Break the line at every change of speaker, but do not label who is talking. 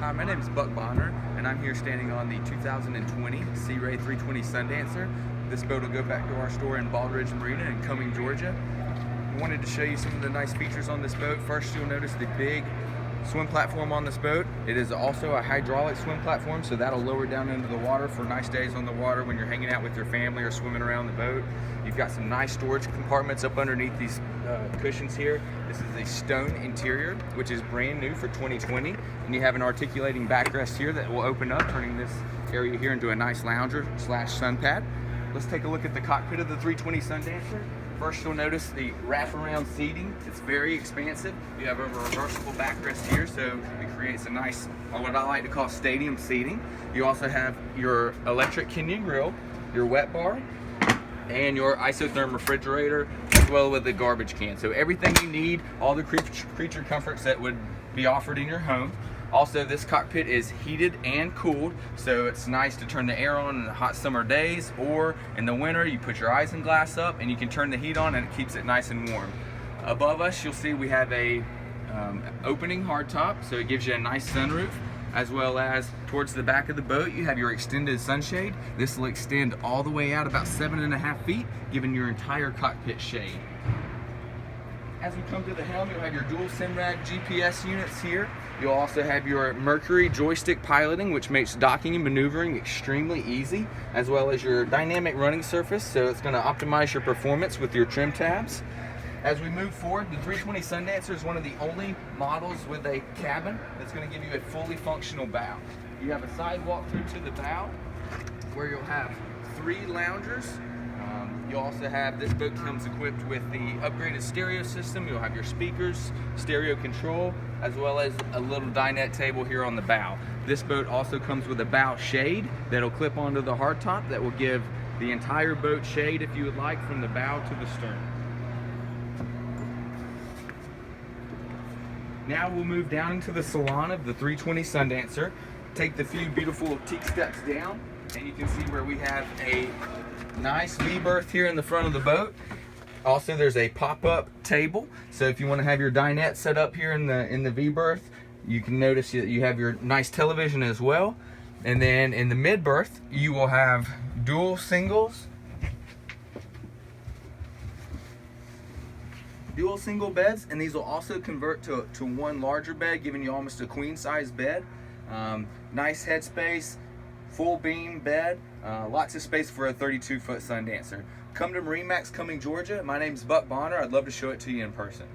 Hi, my name is Buck Bonner, and I'm here standing on the 2020 Sea Ray 320 Sundancer. This boat will go back to our store in Bald Ridge Marina in Cumming, Georgia. I wanted to show you some of the nice features on this boat. First, you'll notice the big swim platform on this boat. It is also a hydraulic swim platform, so that'll lower down into the water for nice days on the water when you're hanging out with your family or swimming around the boat. You've got some nice storage compartments up underneath these cushions here. This is a stone interior, which is brand new for 2020. And you have an articulating backrest here that will open up, turning this area here into a nice lounger / sun pad. Let's take a look at the cockpit of the 320 Sundancer. First, you'll notice the wraparound seating. It's very expansive. You have a reversible backrest here, so it creates a nice, what I like to call stadium seating. You also have your electric Kenyan grill, your wet bar, and your isotherm refrigerator, as well with the garbage can. So everything you need, all the creature comforts that would be offered in your home. Also, this cockpit is heated and cooled, so it's nice to turn the air on in the hot summer days, or in the winter you put your isinglass up and you can turn the heat on and it keeps it nice and warm. Above us, you'll see we have a opening hardtop, so it gives you a nice sunroof, as well as towards the back of the boat you have your extended sunshade. This will extend all the way out about 7.5 feet, giving your entire cockpit shade. As we come to the helm, you'll have your dual SIMRAD GPS units here. You'll also have your Mercury joystick piloting, which makes docking and maneuvering extremely easy, as well as your dynamic running surface, so it's going to optimize your performance with your trim tabs. As we move forward, the 320 Sundancer is one of the only models with a cabin that's going to give you a fully functional bow. You have a sidewalk through to the bow, where you'll have 3 loungers. You'll also have, this boat comes equipped with the upgraded stereo system. You'll have your speakers, stereo control, as well as a little dinette table here on the bow. This boat also comes with a bow shade that'll clip onto the hardtop that will give the entire boat shade, if you would like, from the bow to the stern. Now we'll move down into the salon of the 320 Sundancer. Take the few beautiful teak steps down, and you can see where we have a nice V-berth here in the front of the boat. Also, there's a pop-up table, so if you want to have your dinette set up here in the V-berth, you can notice that you have your nice television as well. And then in the mid-berth, you will have dual single beds, and these will also convert to one larger bed, giving you almost a queen-size bed. Nice headspace, full beam bed, lots of space for a 32-foot Sundancer. Come to MarineMax, Cumming, Georgia. My name's Buck Bonner. I'd love to show it to you in person.